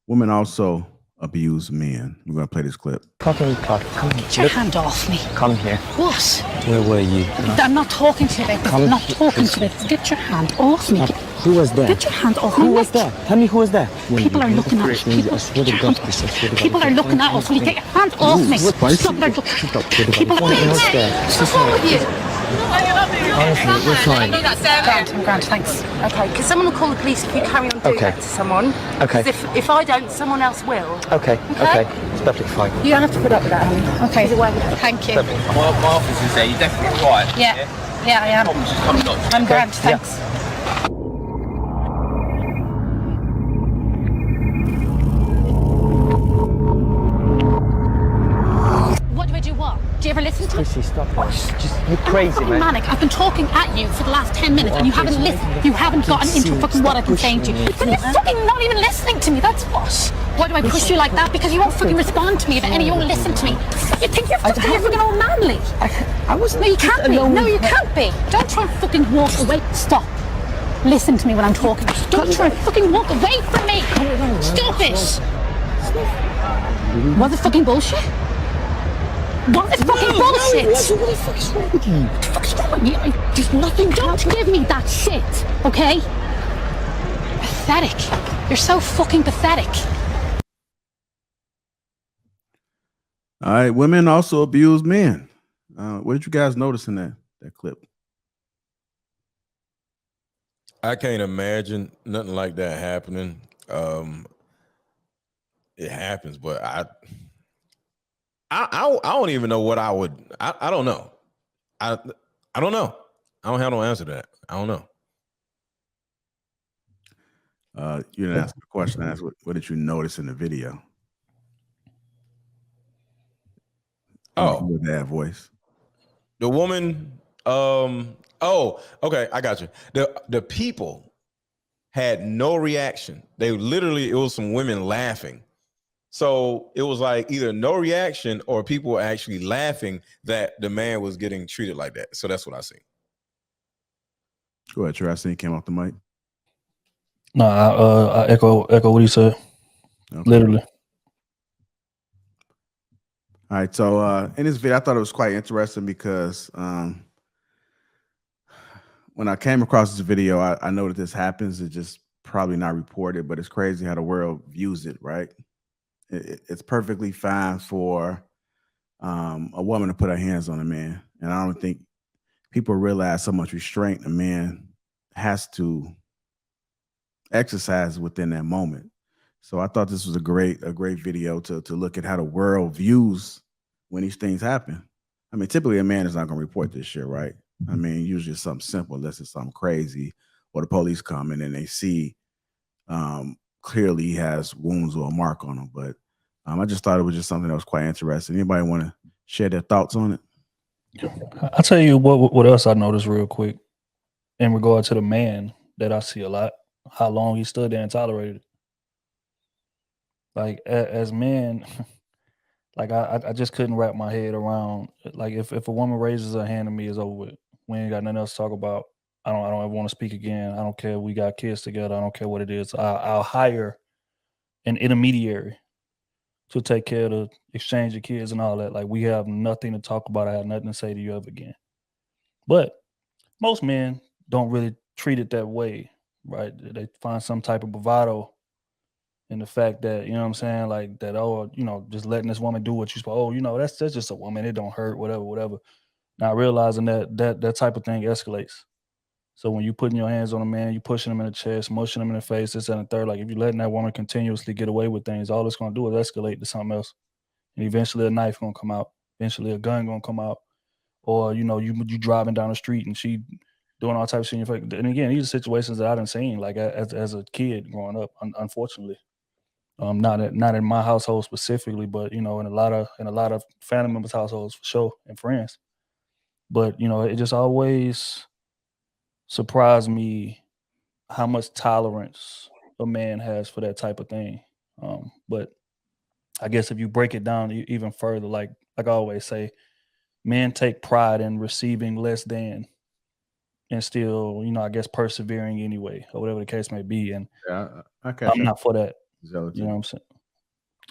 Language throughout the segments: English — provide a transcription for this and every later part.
Women also abuse men. We're going to play this clip. Come here. Get your hand off me. Come here. What? Where were you? I'm not talking to you about this. I'm not talking to you. Get your hand off me. Who was there? Get your hand off me. Who was there? Tell me who was there. People are looking at us. People are looking at us. Will you get your hand off me? Stop it. People are looking at us. What's wrong with you? Honestly, we're fine. Grant, thanks. Okay, because someone will call the police if you carry on doing that to someone. Okay. If I don't, someone else will. Okay. It's perfectly fine. You don't have to put up with that, honey. Okay. Either way with that. Thank you. My office is there. You're definitely right. Yeah, I am. Problems just come knock. I'm Grant, thanks. Do you ever listen to me? Chrissy, stop it. You're crazy, man. Manic. I've been talking at you for the last 10 minutes and you haven't listened. You haven't gotten into fucking what I've been saying to you. But you're fucking not even listening to me. That's what. Why do I push you like that? Because you won't fucking respond to me about any. You won't listen to me. You think you're fucking old manly. I wasn't. No, you can't be. No, you can't be. Don't try and fucking walk away. Stop. Listen to me when I'm talking. Don't try and fucking walk away from me. Stop it. What the fucking bullshit? What is fucking bullshit? What the fuck is wrong with you? What the fuck is wrong with you? There's nothing. Don't give me that shit, okay? Pathetic. You're so fucking pathetic. All right, women also abuse men. What did you guys notice in that clip? I can't imagine nothing like that happening. It happens, but I don't even know what I would. I don't know. I don't know. I don't have no answer to that. I don't know. You didn't ask the question. I asked what did you notice in the video? Oh, with that voice. The woman. Oh, okay. I got you. The people had no reaction. They literally, it was some women laughing. So it was like either no reaction or people were actually laughing that the man was getting treated like that. So that's what I see. Go ahead, Trey. I seen you came off the mic. No, I echo what he said. Okay. Literally. All right. So in this video, I thought it was quite interesting because when I came across this video, I know that this happens. It's just probably not reported, but it's crazy how the world views it, right? It's perfectly fine for a woman to put her hands on a man. And I don't think people realize how much restraint a man has to exercise within that moment. So I thought this was a great video to look at how the world views when these things happen. I mean, typically a man is not going to report this shit, right? I mean, usually it's something simple, unless it's something crazy or the police come and then they see clearly he has wounds or a mark on him. But I just thought it was just something that was quite interesting. Anybody want to share their thoughts on it? I'll tell you what else I noticed real quick in regard to the man that I see a lot, how long he stood there and tolerated it. Like as men, like I just couldn't wrap my head around, like if a woman raises her hand to me, it's over with. We ain't got nothing else to talk about. I don't ever want to speak again. I don't care if we got kids together. I don't care what it is. I'll hire an intermediary to take care of the exchange of kids and all that. Like we have nothing to talk about. I have nothing to say to you ever again. But most men don't really treat it that way, right? They find some type of bravado in the fact that, you know what I'm saying, like that, oh, you know, just letting this woman do what you're supposed, oh, you know, that's just a woman. It don't hurt, whatever. Not realizing that type of thing escalates. So when you putting your hands on a man, you pushing him in the chest, mushing him in the face, this and the third, like if you're letting that woman continuously get away with things, all it's going to do is escalate to something else. And eventually a knife going to come out. Eventually a gun going to come out. Or, you know, you driving down the street and she doing all types of shit in your face. And again, these are situations that I done seen, like as a kid growing up, unfortunately. Not in my household specifically, but, you know, in a lot of family members' households for sure, and friends. But, you know, it just always surprised me how much tolerance a man has for that type of thing. But I guess if you break it down even further, like I always say, men take pride in receiving less than and still, you know, I guess persevering anyway, or whatever the case may be. And yeah, I'm not for that. Zealot. You know what I'm saying?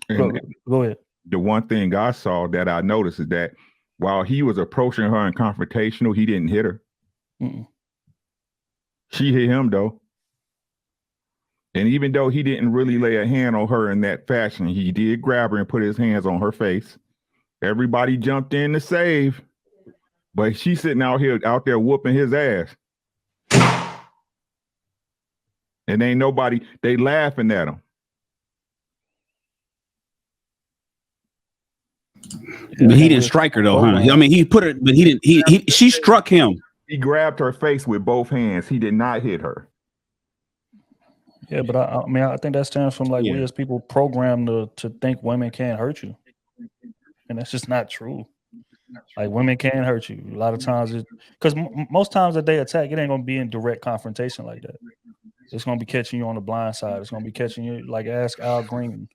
And Go ahead. the one thing I saw that I noticed is that while he was approaching her and confrontational, he didn't hit her. Mm-mm. She hit him though. And even though he didn't really lay a hand on her in that fashion, he did grab her and put his hands on her face. Everybody jumped in to save, but she's sitting out there whooping his ass. And ain't nobody, they laughing at him. But he didn't strike her though, huh? I mean, he put her, but he didn't. She struck him. He grabbed her face with both hands. He did not hit her. Yeah, but I mean, I think that stems from like we as people programmed to think women can't hurt you, and that's just not true. Like women can hurt you a lot of times, because most times that they attack, it ain't gonna be in direct confrontation like that. It's gonna be catching you on the blind side. It's gonna be catching you, like ask Al Green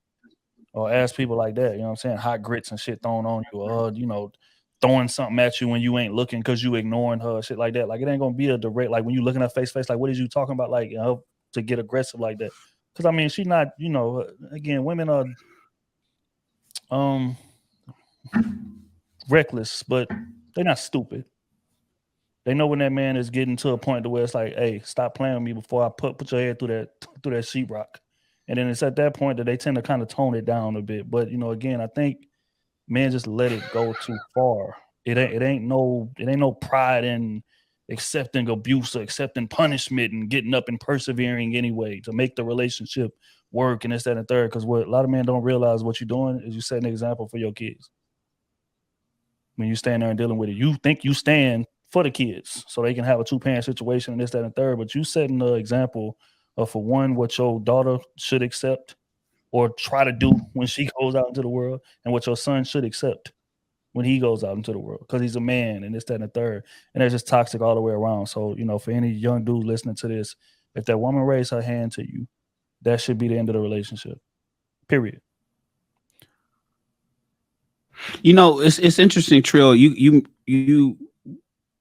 or ask people like that. You know what I'm saying? Hot grits and shit thrown on you, or you know, throwing something at you when you ain't looking because you ignoring her, shit like that. Like it ain't gonna be a direct, like when you looking at face, like what is you talking about? Like, you know, to get aggressive like that. Because I mean, she's not, you know, again, women are reckless, but they're not stupid. They know when that man is getting to a point to where it's like, hey, stop playing with me before I put your head through that sheetrock. And then it's at that point that they tend to kind of tone it down a bit. But you know, again, I think men just let it go too far. It ain't no pride in accepting abuse or accepting punishment and getting up and persevering anyway to make the relationship work and this, that, and third. Because what a lot of men don't realize what you're doing is you set an example for your kids. When you stand there and dealing with it, you think you stand for the kids so they can have a two-parent situation and this, that, and third. But you setting the example of, for one, what your daughter should accept or try to do when she goes out into the world, and what your son should accept when he goes out into the world, because he's a man and this, that, and the third. And it's just toxic all the way around. So, you know, for any young dude listening to this, if that woman raised her hand to you, that should be the end of the relationship. Period. You know, it's interesting, Trill. You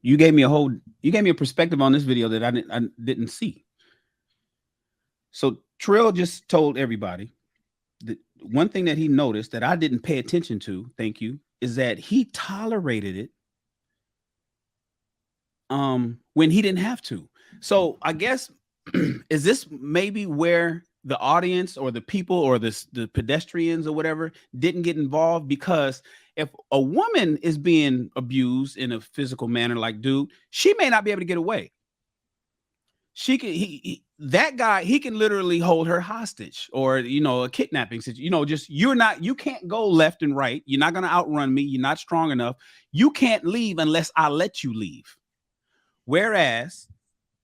gave me a perspective on this video that I didn't see. So Trill just told everybody that one thing that he noticed that I didn't pay attention to, thank you, is that he tolerated it when he didn't have to. So I guess is this maybe where the audience or the people or the pedestrians or whatever didn't get involved? Because if a woman is being abused in a physical manner, like dude, she may not be able to get away. She can that guy, he can literally hold her hostage, or you know, a kidnapping situation. You know, just you can't go left and right. You're not gonna outrun me. You're not strong enough. You can't leave unless I let you leave. Whereas,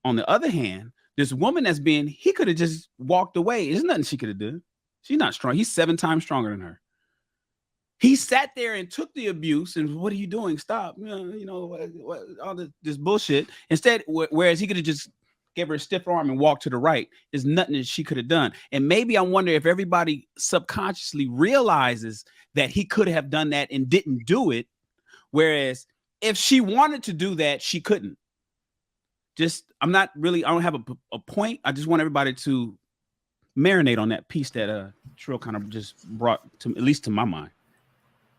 on the other hand, this woman he could have just walked away. There's nothing she could have done. She's not strong. He's 7 times stronger than her. He sat there and took the abuse and what are you doing? Stop. You know all this bullshit. Instead, whereas he could have just gave her a stiff arm and walked to the right. There's nothing that she could have done. And maybe I wonder if everybody subconsciously realizes that he could have done that and didn't do it. Whereas if she wanted to do that, she couldn't. I don't have a point. I just want everybody to marinate on that piece that Trill kind of just brought to, at least to my mind.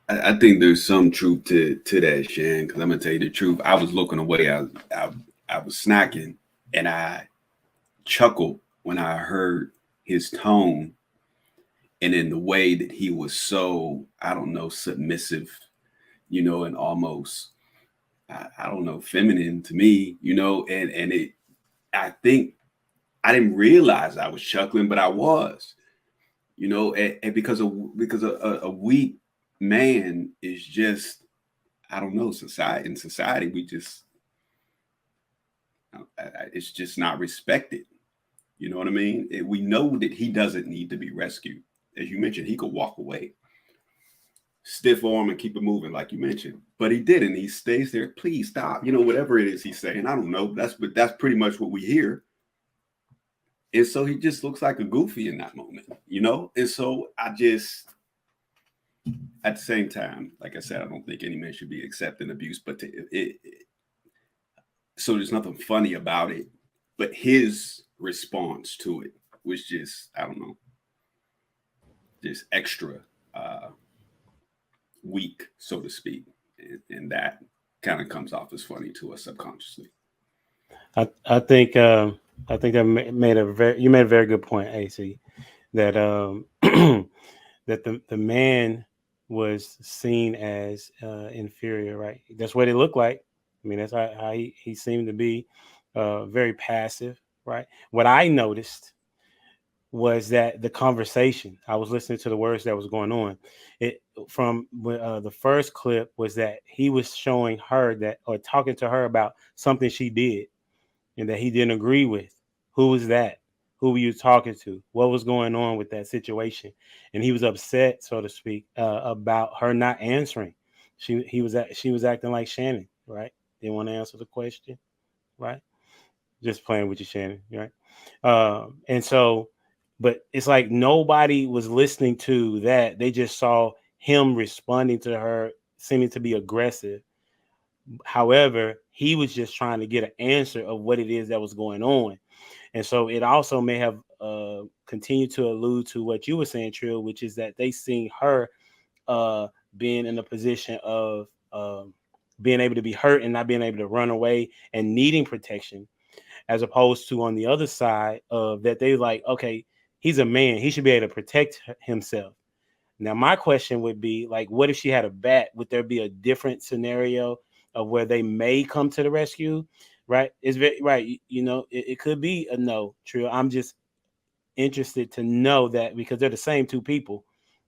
I think there's some truth to that, Shan, because I'm gonna tell you the truth. I was looking away. I was snacking, and I chuckled when I heard his tone, and in the way that he was so, I don't know, submissive, you know, and almost, I don't know, feminine to me, you know, and it. I think I didn't realize I was chuckling, but I was, you know, and because a weak man is just, I don't know, society we just, it's just not respected. You know what I mean? We know that he doesn't need to be rescued. As you mentioned, he could walk away, stiff arm and keep it moving, like you mentioned, but he didn't. He stays there. Please stop. You know, whatever it is he's saying, I don't know. That's pretty much what we hear. And so he just looks like a goofy in that moment, you know? And so I just, at the same time, like I said, I don't think any man should be accepting abuse, but so there's nothing funny about it, but his response to it was just, I don't know. just extra weak, so to speak, and that kind of comes off as funny to us subconsciously. I think that you made a very good point, AC, that that the man was seen as inferior, right? That's what it looked like. I mean, that's how he seemed to be, very passive, right? What I noticed was that the conversation, I was listening to the words that was going on. It from the first clip was that he was showing her that, or talking to her about something she did and that he didn't agree with. Who was that? Who were you talking to? What was going on with that situation? And he was upset, so to speak, about her not answering. She was acting like Shannon, right? Didn't want to answer the question, right? Just playing with you, Shannon, right? And so, but it's like nobody was listening to that. They just saw him responding to her, seeming to be aggressive. However, he was just trying to get an answer of what it is that was going on. And so it also may have continued to allude to what you were saying, Trill, which is that they seen her being in a position of being able to be hurt and not being able to run away and needing protection, as opposed to on the other side of that, they like, okay, he's a man, he should be able to protect himself. Now, my question would be like, what if she had a bat? Would there be a different scenario of where they may come to the rescue? Right? It's very right. You know, it could be a no, Trill. I'm just interested to know that because they're the same two people,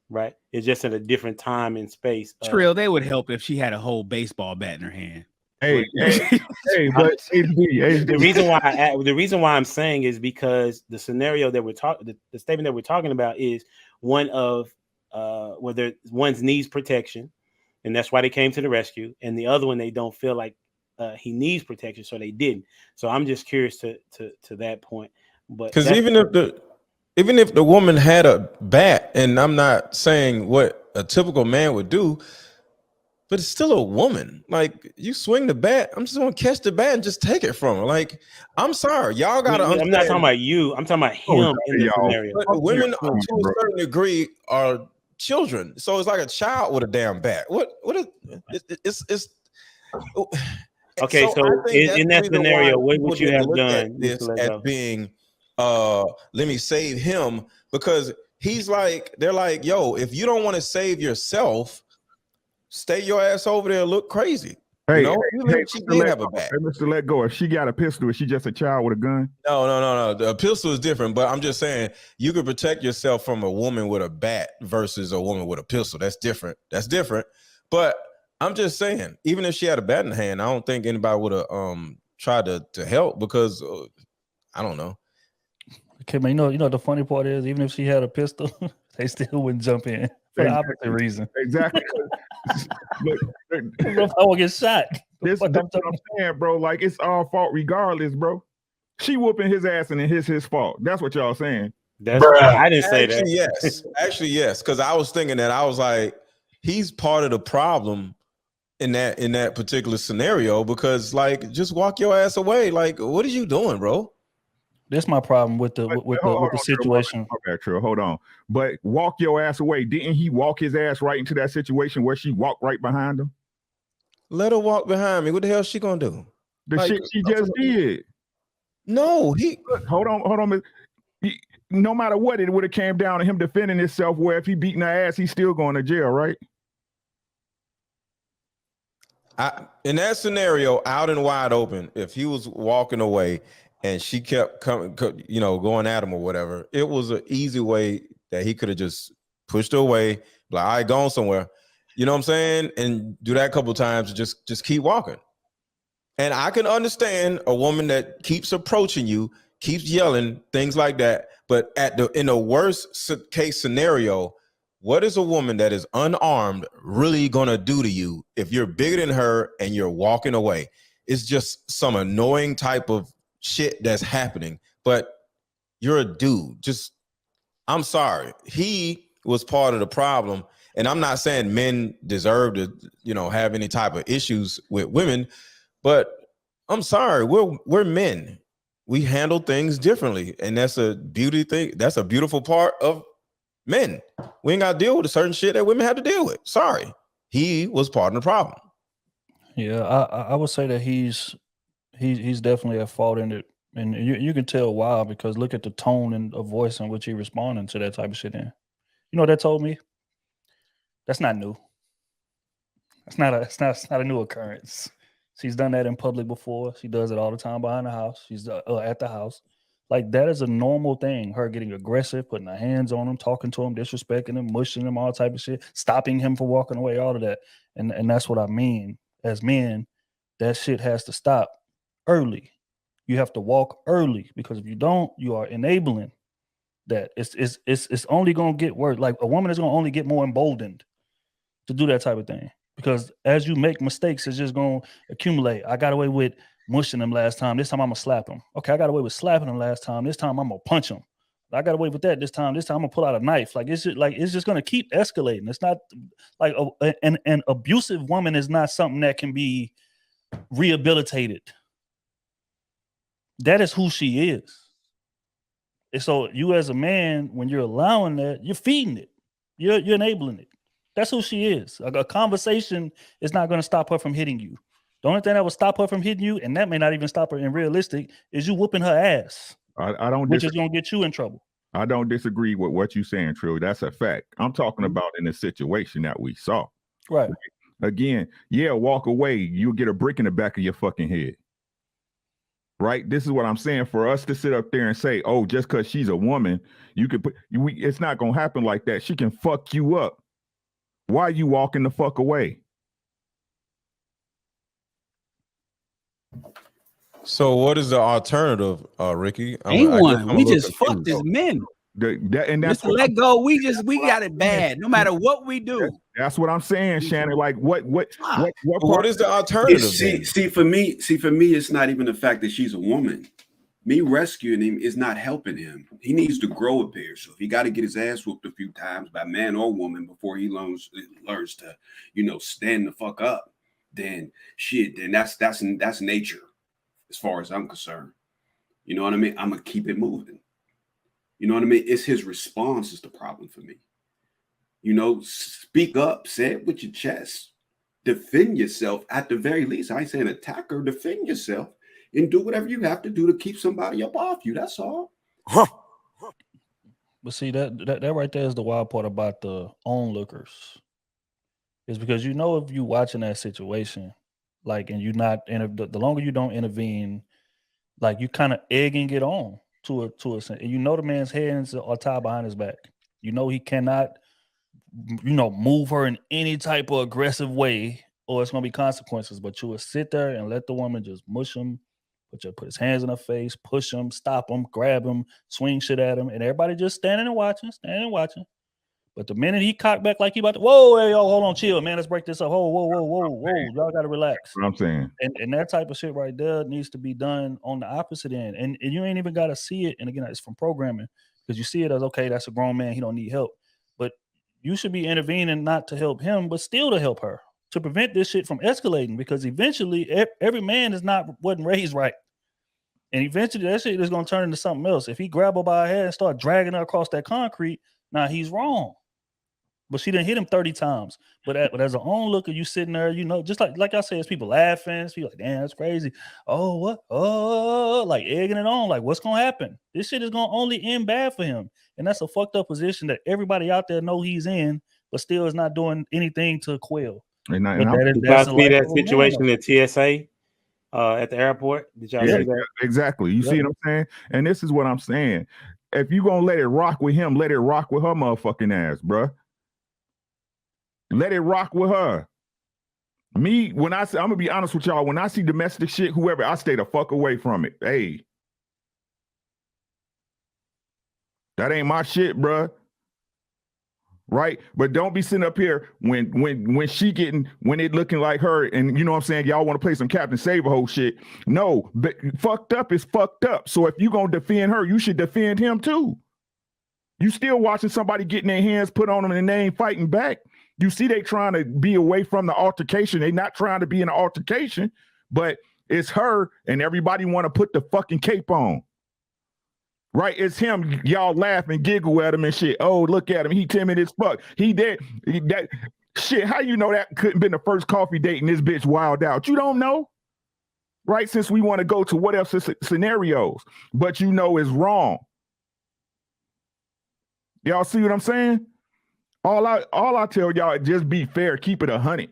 right? It's just in a different time and space. Trill, they would help if she had a whole baseball bat in her hand. Hey, but the reason why I'm saying is because the scenario that we're talking, the statement that we're talking about is one of whether one's needs protection, and that's why they came to the rescue, and the other one they don't feel like he needs protection, so they didn't. So I'm just curious to that point. But because even if the woman had a bat, and I'm not saying what a typical man would do, but it's still a woman. Like, you swing the bat, I'm just gonna catch the bat and just take it from her. Like, I'm sorry, y'all gotta understand. I'm not talking about you. I'm talking about him in the scenario. But women, to a certain degree, are children. So it's like a child with a damn bat. What is it's okay? So in that scenario, what would you have done? This as being let me save him, because he's like, they're like, yo, if you don't want to save yourself, stay your ass over there, look crazy. Hey, you know, she did have a bat. Hey, Mr. Let Go. If she got a pistol, is she just a child with a gun? No. The pistol is different, but I'm just saying you could protect yourself from a woman with a bat versus a woman with a pistol. That's different. But I'm just saying, even if she had a bat in hand, I don't think anybody would have tried to help, because I don't know. Okay, man. You know the funny part is, even if she had a pistol, they still wouldn't jump in for the opposite reason. Exactly. Look, I will get shot. This what I'm saying, bro. Like, it's all fault regardless, bro. She whooping his ass and it's his fault. That's what y'all saying. I didn't say that. Yes, actually, yes. Because I was thinking that, I was like, he's part of the problem in that particular scenario, because like, just walk your ass away. Like, what are you doing, bro? That's my problem with the situation. True. Hold on. But walk your ass away. Didn't he walk his ass right into that situation where she walked right behind him? Let her walk behind me. What the hell is she gonna do? The shit she just did. No, hold on. No matter what, it would have came down to him defending himself, where if he beating her ass, he's still going to jail, right? In that scenario, out and wide open, if he was walking away and she kept coming, going at him or whatever, it was an easy way that he could have just pushed her away, like, all right, gone somewhere. You know what I'm saying? And do that a couple of times, just keep walking. And I can understand a woman that keeps approaching you, keeps yelling, things like that. But in the worst case scenario, what is a woman that is unarmed really gonna do to you if you're bigger than her and you're walking away? It's just some annoying type of shit that's happening. But you're a dude. I'm sorry. He was part of the problem. And I'm not saying men deserve to, have any type of issues with women, but I'm sorry, we're men. We handle things differently, and that's a beauty thing. That's a beautiful part of men. We ain't got to deal with a certain shit that women have to deal with. Sorry. He was part of the problem. Yeah, I would say that he's definitely at fault in it. And you can tell why, because look at the tone and the voice in which he responding to that type of shit in. You know what that told me? That's not new. It's not a new occurrence. She's done that in public before. She does it all the time behind the house. She's at the house. Like, that is a normal thing. Her getting aggressive, putting her hands on him, talking to him, disrespecting him, mushing him, all type of shit, stopping him from walking away, all of that. And that's what I mean. As men, that shit has to stop early. You have to walk early, because if you don't, you are enabling that. It's only gonna get worse. Like, a woman is gonna only get more emboldened to do that type of thing, because as you make mistakes, it's just gonna accumulate. I got away with mushing him last time. This time I'm gonna slap him. Okay, I got away with slapping him last time. This time I'm gonna punch him. I got away with that this time. This time I'm gonna pull out a knife. Like, it's just gonna keep escalating. It's not like an abusive woman is not something that can be rehabilitated. That is who she is. And so you, as a man, when you're allowing that, you're feeding it. You're enabling it. That's who she is. A conversation is not going to stop her from hitting you. The only thing that will stop her from hitting you, and that may not even stop her in realistic, is you whooping her ass. I don't, which is going to get you in trouble. I don't disagree with what you're saying, Trill. That's a fact. I'm talking about in the situation that we saw. Right. Again, yeah, walk away. You'll get a brick in the back of your fucking head. Right? This is what I'm saying. For us to sit up there and say, oh, just because she's a woman, you could put, it's not going to happen like that. She can fuck you up. Why are you walking the fuck away? So what is the alternative, Ricky? Ain't one. We just fucked as men. And that's Mr. Let go. We got it bad. No matter what we do. That's what I'm saying, Shannon. Like, what is the alternative? See, for me, it's not even the fact that she's a woman. Me rescuing him is not helping him. He needs to grow a pair. So if he got to get his ass whooped a few times by man or woman before he learns to, stand the fuck up, then shit, then that's nature, as far as I'm concerned. You know what I mean? I'm gonna keep it moving. You know what I mean? It's his response is the problem for me. Speak up, say it with your chest, defend yourself at the very least. I ain't saying attack her, defend yourself. And do whatever you have to do to keep somebody up off you. That's all. But see, that right there is the wild part about the onlookers. Is because if you watching that situation, like, and you're not, and the longer you don't intervene, like, you kind of egging it on to a and the man's hands are tied behind his back. He cannot, move her in any type of aggressive way, or it's gonna be consequences. But you will sit there and let the woman just mush him. Put his hands in her face, push him, stop him, grab him, swing shit at him, and everybody just standing and watching. But the minute he cocked back like he about to, whoa, hey, yo, hold on, chill, man, let's break this up. Whoa, y'all got to relax. That's what I'm saying. And that type of shit right there needs to be done on the opposite end. And you ain't even got to see it. And again, it's from programming, because you see it as, okay, that's a grown man, he don't need help. But you should be intervening not to help him, but still to help her, to prevent this shit from escalating, because eventually every man wasn't raised right. And eventually that shit is going to turn into something else. If he grab her by her head and start dragging her across that concrete, now he's wrong. But she didn't hit him 30 times. But as an onlooker, you sitting there, just like I said, it's people laughing. It's people like, damn, that's crazy. Oh, what? Oh, like egging it on. Like, what's going to happen? This shit is going to only end bad for him. And that's a fucked up position that everybody out there know he's in, but still is not doing anything to quell. Did y'all see that situation at TSA at the airport? Did y'all see that? Exactly. You see what I'm saying? And this is what I'm saying. If you gonna let it rock with him, let it rock with her motherfucking ass, bruh. Let it rock with her. Me, I'm gonna be honest with y'all. When I see domestic shit, whoever, I stay the fuck away from it. Hey, that ain't my shit, bruh. Right? But don't be sitting up here when it looking like her, and you know what I'm saying, y'all want to play some Captain Save-A-Hole shit. No, but fucked up is fucked up. So if you gonna defend her, you should defend him too. You still watching somebody getting their hands put on them and they ain't fighting back. You see they trying to be away from the altercation. They not trying to be in an altercation, but it's her and everybody want to put the fucking cape on. Right? It's him. Y'all laugh and giggle at him and shit. Oh, look at him. He timid as fuck. He dead. That shit. How you know that couldn't been the first coffee date and this bitch wild out? You don't know, right? Since we want to go to what else scenarios, but you know is wrong. Y'all see what I'm saying? All I tell y'all is just be fair. Keep it 100.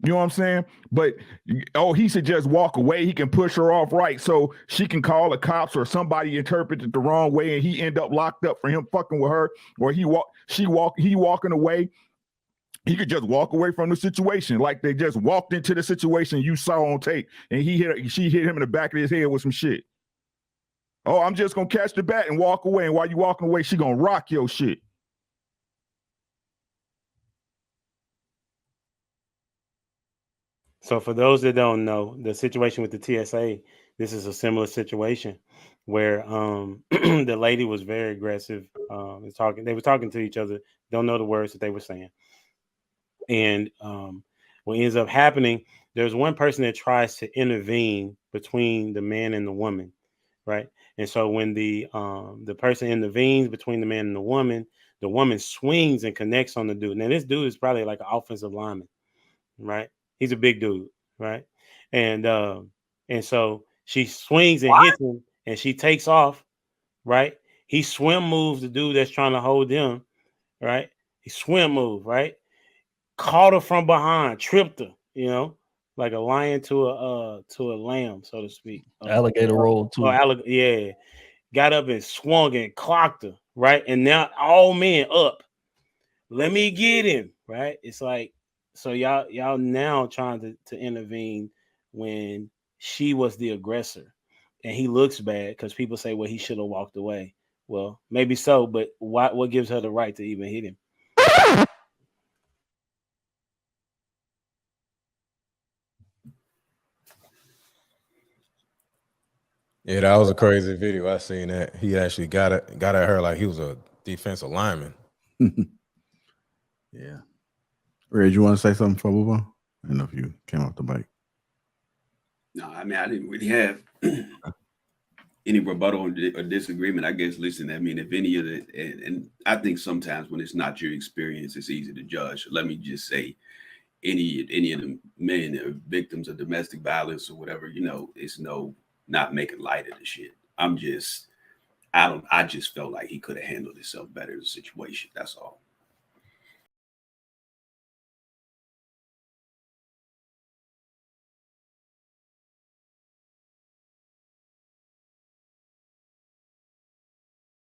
You know what I'm saying? But he should just walk away. He can push her off, right? So she can call the cops or somebody interpret it the wrong way and he end up locked up for him fucking with her, or he walking away. He could just walk away from the situation like they just walked into the situation you saw on tape and she hit him in the back of his head with some shit. Oh, I'm just gonna catch the bat and walk away. And while you walking away, she gonna rock your shit. So for those that don't know, the situation with the TSA, this is a similar situation where the lady was very aggressive. They were talking to each other, don't know the words that they were saying. And what ends up happening, there's one person that tries to intervene between the man and the woman, right? And so when the person intervenes between the man and the woman swings and connects on the dude. Now this dude is probably like an offensive lineman, right? He's a big dude, right? And so she swings and hits him, and she takes off, right? He swim moves the dude that's trying to hold him, right? He swim move, right? Caught her from behind, tripped her, like a lion to a lamb, so to speak. Alligator roll too. Yeah. Got up and swung and clocked her, right? And now all men up. Let me get him, right? It's like, so y'all now trying to intervene when she was the aggressor, and he looks bad because people say, well, he should have walked away. Well, maybe so, but what gives her the right to even hit him? Yeah, that was a crazy video. I seen that. He actually got at her like he was a defensive lineman. Yeah. Red, you want to say something before we move on? I don't know if you came off the bike. No, I mean, I didn't really have any rebuttal or disagreement. I guess, listen, I mean, if any of it, and I think sometimes when it's not your experience, it's easy to judge. Let me just say, any of the men that are victims of domestic violence or whatever, it's not making light of the shit. I just felt like he could have handled himself better in the situation. That's all.